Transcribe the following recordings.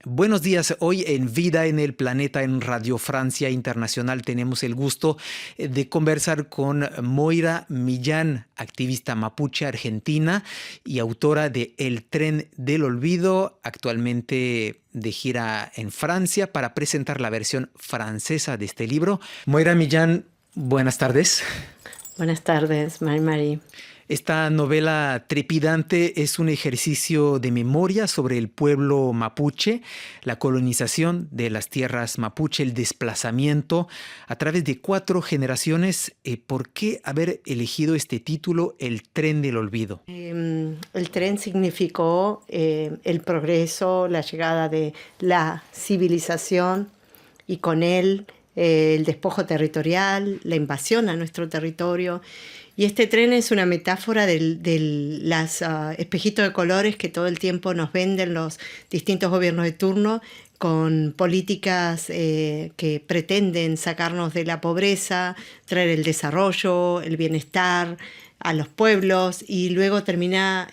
Buenos días. Hoy en Vida en el Planeta en Radio Francia Internacional tenemos el gusto de conversar con Moira Millán, activista mapuche argentina y autora de El Tren del Olvido, actualmente de gira en Francia para presentar la versión francesa de este libro. Moira Millán, buenas tardes. Buenas tardes, Mari. Esta novela trepidante es un ejercicio de memoria sobre el pueblo mapuche, la colonización de las tierras mapuche, el desplazamiento a través de 4 generaciones. ¿Por qué haber elegido este título, El Tren del Olvido? El tren significó el progreso, la llegada de la civilización y con él el despojo territorial, la invasión a nuestro territorio. Y este tren es una metáfora de los espejitos de colores que todo el tiempo nos venden los distintos gobiernos de turno con políticas que pretenden sacarnos de la pobreza, traer el desarrollo, el bienestar a los pueblos, y luego termina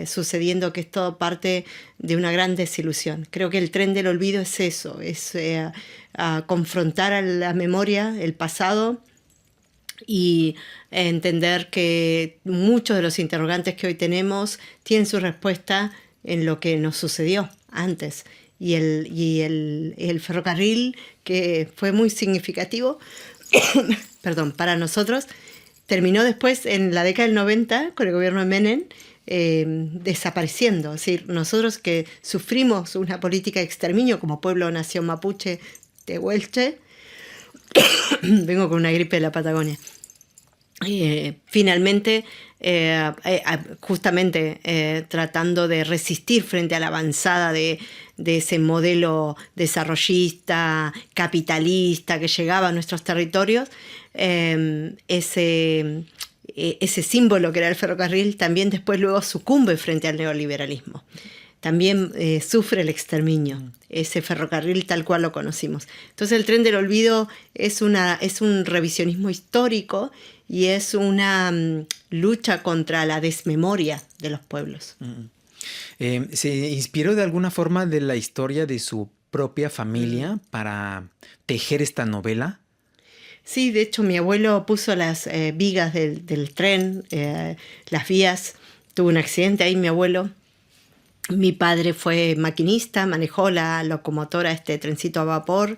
sucediendo que es todo parte de una gran desilusión. Creo que el tren del olvido es eso, es confrontar a la memoria, el pasado, y entender que muchos de los interrogantes que hoy tenemos tienen su respuesta en lo que nos sucedió antes. Y el ferrocarril, que fue muy significativo perdón, para nosotros, terminó después en la década del 90 con el gobierno de Menem desapareciendo. Es decir, nosotros que sufrimos una política de exterminio como pueblo nación mapuche tehuelche, vengo con una gripe de la Patagonia. Finalmente, justamente tratando de resistir frente a la avanzada de ese modelo desarrollista, capitalista que llegaba a nuestros territorios, ese símbolo que era el ferrocarril también después luego sucumbe frente al neoliberalismo. También sufre el exterminio, ese ferrocarril tal cual lo conocimos. Entonces el tren del olvido es un revisionismo histórico y es una lucha contra la desmemoria de los pueblos. ¿Se inspiró de alguna forma de la historia de su propia familia para tejer esta novela? Sí, de hecho mi abuelo puso las vigas del tren, las vías. Tuvo un accidente ahí mi abuelo. Mi padre fue maquinista, manejó la locomotora, este trencito a vapor.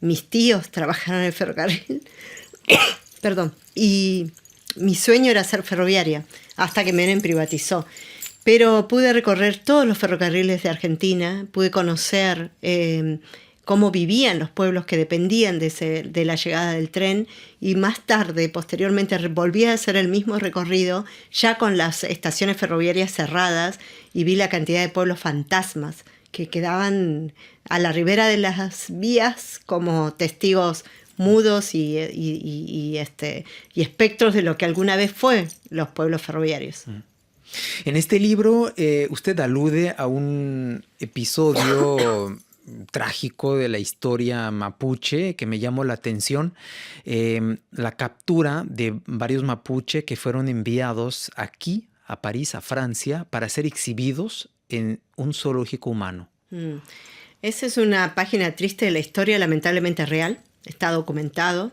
Mis tíos trabajaron en el ferrocarril. Perdón. Y mi sueño era ser ferroviaria, hasta que Menem privatizó. Pero pude recorrer todos los ferrocarriles de Argentina, pude conocer cómo vivían los pueblos que dependían de la llegada del tren, y más tarde, posteriormente, volví a hacer el mismo recorrido, ya con las estaciones ferroviarias cerradas, y vi la cantidad de pueblos fantasmas que quedaban a la ribera de las vías como testigos mudos y espectros de lo que alguna vez fue los pueblos ferroviarios. En este libro usted alude a un episodio trágico de la historia mapuche que me llamó la atención, la captura de varios mapuche que fueron enviados aquí, a París, a Francia, para ser exhibidos en un zoológico humano. Esa es una página triste de la historia, lamentablemente real, está documentado,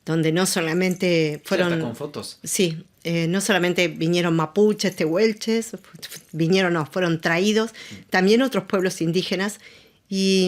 donde no solamente fueron... Sí, hasta con fotos. Sí, no solamente vinieron mapuches, tehuelches, fueron traídos, también otros pueblos indígenas, y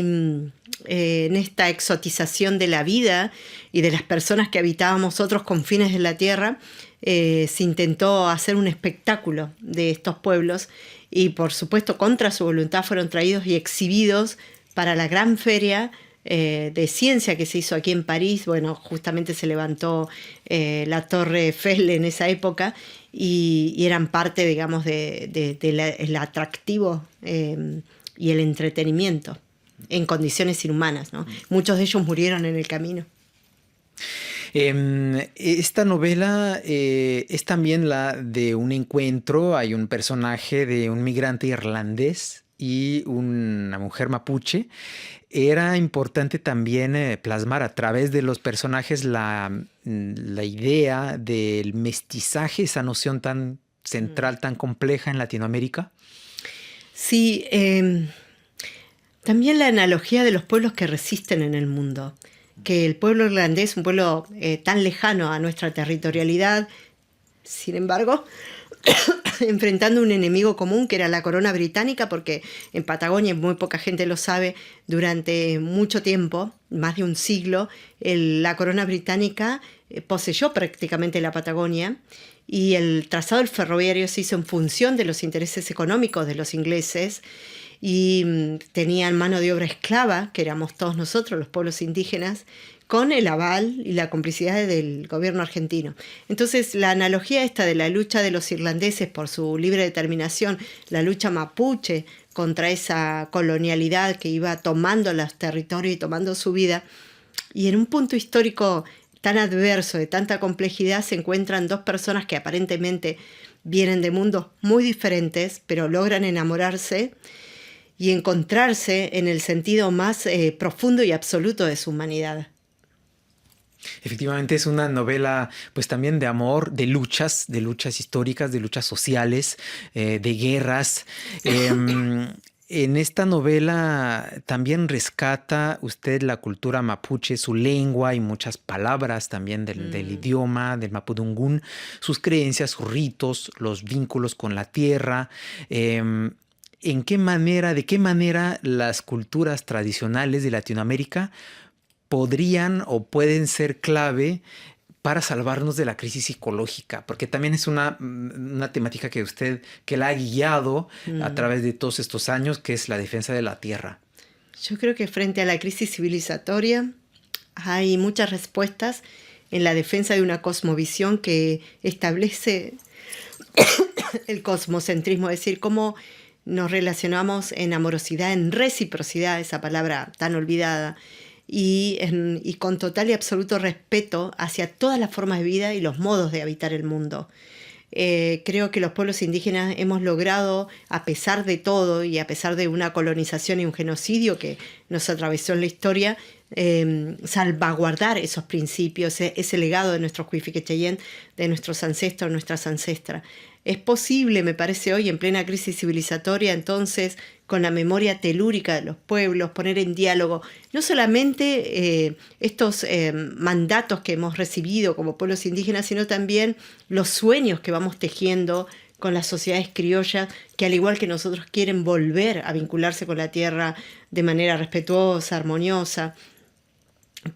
en esta exotización de la vida y de las personas que habitábamos otros confines de la tierra, se intentó hacer un espectáculo de estos pueblos, y por supuesto contra su voluntad fueron traídos y exhibidos para la gran feria de ciencia que se hizo aquí en París. Bueno, justamente se levantó la Torre Eiffel en esa época, y eran parte, digamos, del atractivo y el entretenimiento en condiciones inhumanas, ¿no? Muchos de ellos murieron en el camino. Esta novela es también la de un encuentro. Hay un personaje de un migrante irlandés y una mujer mapuche. Era importante también plasmar a través de los personajes la idea del mestizaje, esa noción tan central, tan compleja en Latinoamérica. Sí, También la analogía de los pueblos que resisten en el mundo, que el pueblo irlandés, un pueblo tan lejano a nuestra territorialidad, sin embargo, enfrentando un enemigo común que era la corona británica, porque en Patagonia, muy poca gente lo sabe, durante mucho tiempo, más de un siglo, la corona británica poseyó prácticamente la Patagonia, y el trazado del ferroviario se hizo en función de los intereses económicos de los ingleses, y tenían mano de obra esclava, que éramos todos nosotros, los pueblos indígenas, con el aval y la complicidad del gobierno argentino. Entonces, la analogía esta de la lucha de los irlandeses por su libre determinación, la lucha mapuche contra esa colonialidad que iba tomando los territorios y tomando su vida, y en un punto histórico tan adverso, de tanta complejidad, se encuentran dos personas que aparentemente vienen de mundos muy diferentes, pero logran enamorarse y encontrarse en el sentido más profundo y absoluto de su humanidad. Efectivamente es una novela pues también de amor, de luchas históricas, de luchas sociales, de guerras. En esta novela también rescata usted la cultura mapuche, su lengua y muchas palabras también del idioma, del mapudungún, sus creencias, sus ritos, los vínculos con la tierra. ¿De qué manera las culturas tradicionales de Latinoamérica podrían o pueden ser clave para salvarnos de la crisis psicológica? Porque también es una temática que la ha guiado a través de todos estos años, que es la defensa de la tierra. Yo creo que frente a la crisis civilizatoria hay muchas respuestas en la defensa de una cosmovisión que establece el cosmocentrismo, es decir, cómo nos relacionamos en amorosidad, en reciprocidad, esa palabra tan olvidada, y con total y absoluto respeto hacia todas las formas de vida y los modos de habitar el mundo. Creo que los pueblos indígenas hemos logrado, a pesar de todo y a pesar de una colonización y un genocidio que nos atravesó en la historia, salvaguardar esos principios, ese legado de nuestros Cuifiquecheyén, de nuestros ancestros, nuestras ancestras. Es posible, me parece hoy, en plena crisis civilizatoria, entonces, con la memoria telúrica de los pueblos, poner en diálogo no solamente estos mandatos que hemos recibido como pueblos indígenas, sino también los sueños que vamos tejiendo con las sociedades criollas, que al igual que nosotros quieren volver a vincularse con la tierra de manera respetuosa, armoniosa.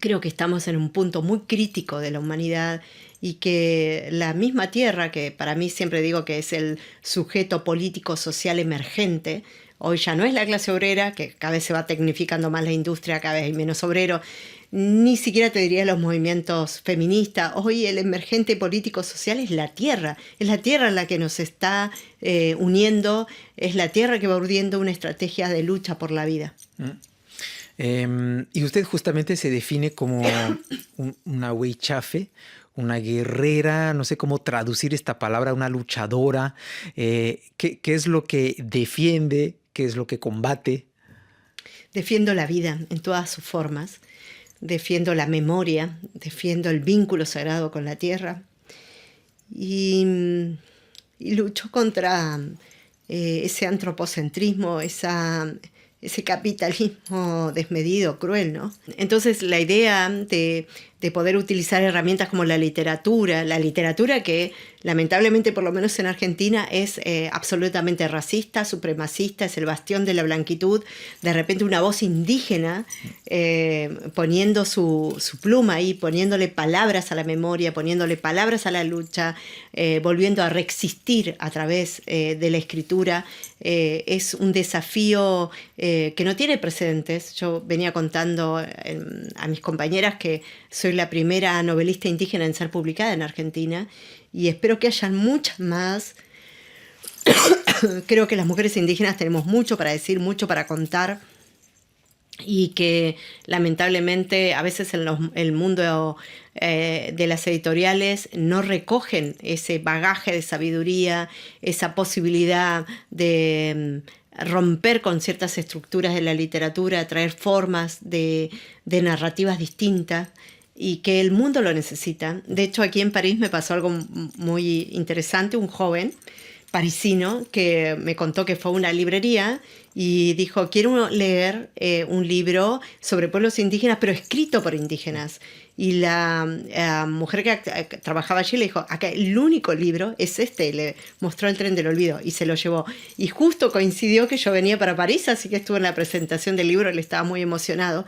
Creo que estamos en un punto muy crítico de la humanidad y que la misma tierra, que para mí siempre digo que es el sujeto político social emergente, hoy ya no es la clase obrera, que cada vez se va tecnificando más la industria, cada vez hay menos obreros, ni siquiera te diría los movimientos feministas. Hoy el emergente político social es la tierra la que nos está uniendo, es la tierra que va urdiendo una estrategia de lucha por la vida. Y usted justamente se define como una huichafe, una guerrera, no sé cómo traducir esta palabra, una luchadora. ¿Qué es lo que defiende? ¿Qué es lo que combate? Defiendo la vida en todas sus formas, defiendo la memoria, defiendo el vínculo sagrado con la tierra y lucho contra ese antropocentrismo, ese capitalismo desmedido, cruel, ¿no? Entonces la idea de poder utilizar herramientas como la literatura que lamentablemente, por lo menos en Argentina, es absolutamente racista, supremacista, es el bastión de la blanquitud, de repente una voz indígena poniendo su pluma ahí, poniéndole palabras a la memoria, poniéndole palabras a la lucha, volviendo a reexistir a través de la escritura, es un desafío que no tiene precedentes. Yo venía contando a mis compañeras que soy la primera novelista indígena en ser publicada en Argentina y espero que hayan muchas más. Creo que las mujeres indígenas tenemos mucho para decir, mucho para contar y que lamentablemente a veces el mundo de las editoriales no recogen ese bagaje de sabiduría, esa posibilidad de romper con ciertas estructuras de la literatura, traer formas de narrativas distintas y que el mundo lo necesita. De hecho, aquí en París me pasó algo muy interesante. Un joven parisino que me contó que fue a una librería y dijo, quiero leer un libro sobre pueblos indígenas, pero escrito por indígenas. Y la mujer que trabajaba allí le dijo, acá el único libro es este, le mostró El tren del olvido y se lo llevó. Y justo coincidió que yo venía para París, así que estuve en la presentación del libro, él estaba muy emocionado.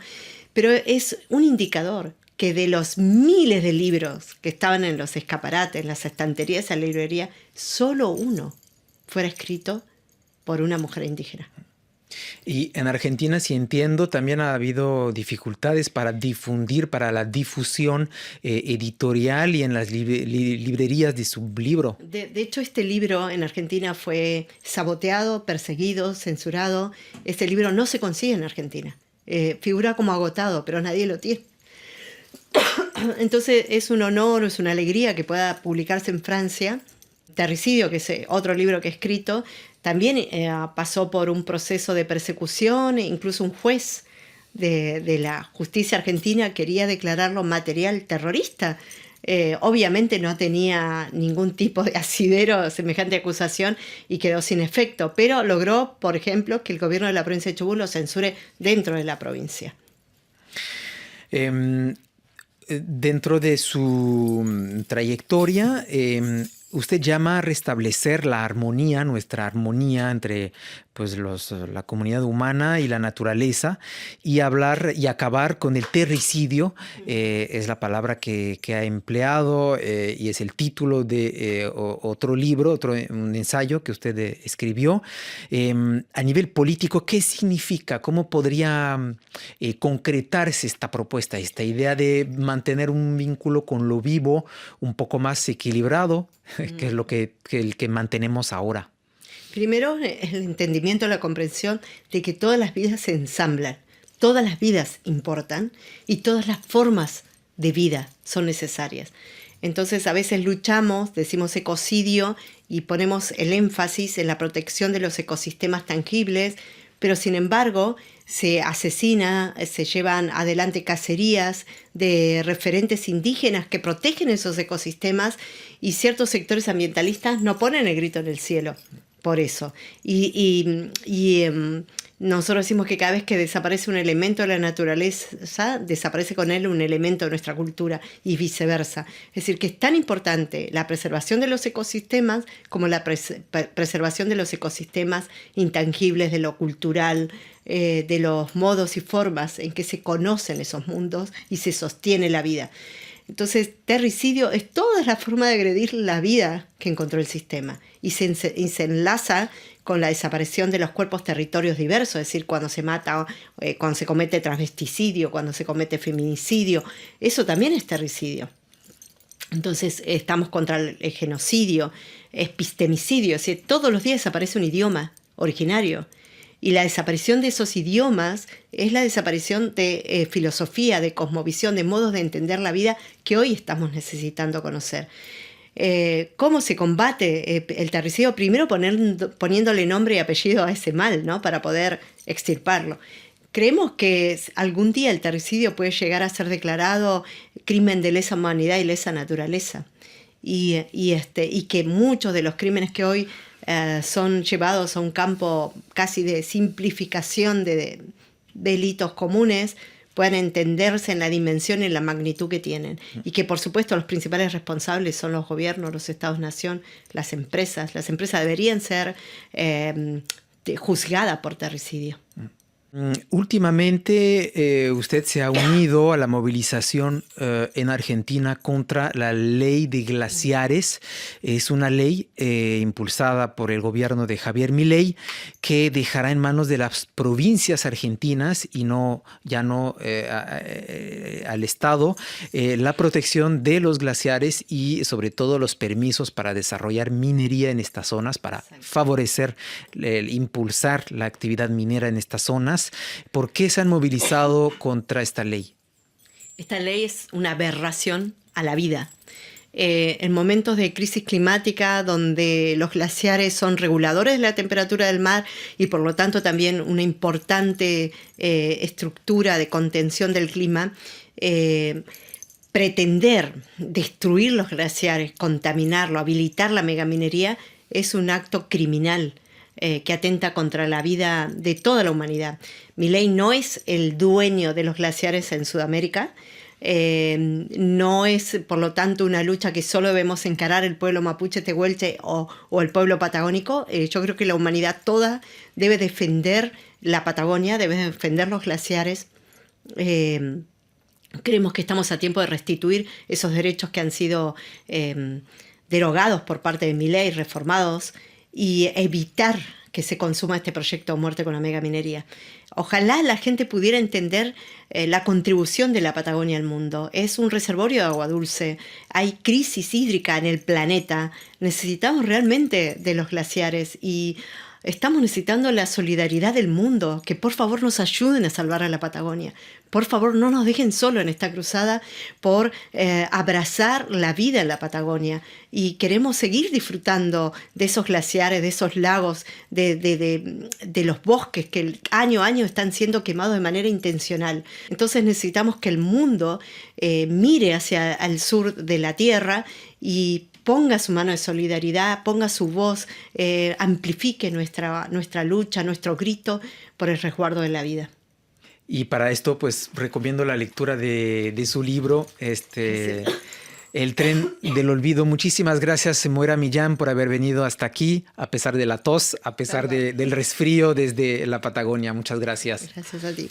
Pero es un indicador que de los miles de libros que estaban en los escaparates, en las estanterías de la librería, solo uno fuera escrito por una mujer indígena. Y en Argentina, si entiendo, también ha habido dificultades para difundir, para la difusión editorial y en las librerías de su libro. De hecho, este libro en Argentina fue saboteado, perseguido, censurado. Este libro no se consigue en Argentina. Figura como agotado, pero nadie lo tiene. Entonces es un honor, es una alegría que pueda publicarse en Francia. Terricidio, que es otro libro que he escrito, también pasó por un proceso de persecución, e incluso un juez de la justicia argentina quería declararlo material terrorista. Obviamente no tenía ningún tipo de asidero a semejante acusación y quedó sin efecto, pero logró, por ejemplo, que el gobierno de la provincia de Chubut lo censure dentro de la provincia. Dentro de su trayectoria, usted llama a restablecer la armonía, nuestra armonía entre pues, la comunidad humana y la naturaleza, y hablar y acabar con el terricidio, es la palabra que ha empleado y es el título de otro libro, un ensayo que usted escribió. A nivel político, ¿qué significa? ¿Cómo podría concretarse esta propuesta, esta idea de mantener un vínculo con lo vivo un poco más equilibrado, que es el que mantenemos ahora? Primero, el entendimiento, la comprensión de que todas las vidas se ensamblan, todas las vidas importan y todas las formas de vida son necesarias. Entonces, a veces luchamos, decimos ecocidio y ponemos el énfasis en la protección de los ecosistemas tangibles, pero sin embargo se asesina, se llevan adelante cacerías de referentes indígenas que protegen esos ecosistemas y ciertos sectores ambientalistas no ponen el grito en el cielo por eso. Nosotros decimos que cada vez que desaparece un elemento de la naturaleza, desaparece con él un elemento de nuestra cultura y viceversa. Es decir, que es tan importante la preservación de los ecosistemas como la preservación de los ecosistemas intangibles, de lo cultural, de los modos y formas en que se conocen esos mundos y se sostiene la vida. Entonces, terricidio es toda la forma de agredir la vida que encontró el sistema y se enlaza con la desaparición de los cuerpos territorios diversos, es decir, cuando se mata, cuando se comete transvesticidio, cuando se comete feminicidio, eso también es terricidio. Entonces, estamos contra el genocidio, epistemicidio, es decir, todos los días desaparece un idioma originario. Y la desaparición de esos idiomas es la desaparición de filosofía, de cosmovisión, de modos de entender la vida que hoy estamos necesitando conocer. ¿Cómo se combate el terricidio? Primero poniéndole nombre y apellido a ese mal, ¿no? Para poder extirparlo. Creemos que algún día el terricidio puede llegar a ser declarado crimen de lesa humanidad y lesa naturaleza. Y que muchos de los crímenes que hoy son llevados a un campo casi de simplificación de delitos comunes puedan entenderse en la dimensión y en la magnitud que tienen. Y que, por supuesto, los principales responsables son los gobiernos, los estados-nación, las empresas. Las empresas deberían ser juzgadas por terricidio. Últimamente usted se ha unido a la movilización en Argentina contra la ley de glaciares. Es una ley impulsada por el gobierno de Javier Milei que dejará en manos de las provincias argentinas y ya no al Estado la protección de los glaciares y sobre todo los permisos para desarrollar minería en estas zonas, para favorecer, impulsar la actividad minera en estas zonas. ¿Por qué se han movilizado contra esta ley? Esta ley es una aberración a la vida. En momentos de crisis climática, donde los glaciares son reguladores de la temperatura del mar y por lo tanto también una importante estructura de contención del clima, pretender destruir los glaciares, contaminarlo, habilitar la megaminería, es un acto criminal que atenta contra la vida de toda la humanidad. Milei no es el dueño de los glaciares en Sudamérica, no es, por lo tanto, una lucha que solo debemos encarar el pueblo mapuche, tehuelche o el pueblo patagónico. Yo creo que la humanidad toda debe defender la Patagonia, debe defender los glaciares. Creemos que estamos a tiempo de restituir esos derechos que han sido derogados por parte de Milei, reformados, y evitar que se consuma este proyecto de muerte con la megaminería. Ojalá la gente pudiera entender la contribución de la Patagonia al mundo. Es un reservorio de agua dulce, hay crisis hídrica en el planeta, necesitamos realmente de los glaciares y estamos necesitando la solidaridad del mundo, que por favor nos ayuden a salvar a la Patagonia. Por favor, no nos dejen solo en esta cruzada por abrazar la vida en la Patagonia. Y queremos seguir disfrutando de esos glaciares, de esos lagos, de los bosques que año a año están siendo quemados de manera intencional. Entonces necesitamos que el mundo mire hacia el sur de la Tierra y ponga su mano de solidaridad, ponga su voz, amplifique nuestra lucha, nuestro grito por el resguardo de la vida. Y para esto, pues recomiendo la lectura de su libro, Sí. El tren del olvido. Muchísimas gracias, Moira Millán, por haber venido hasta aquí, a pesar de la tos, a pesar del resfrío desde la Patagonia. Muchas gracias. Gracias a ti.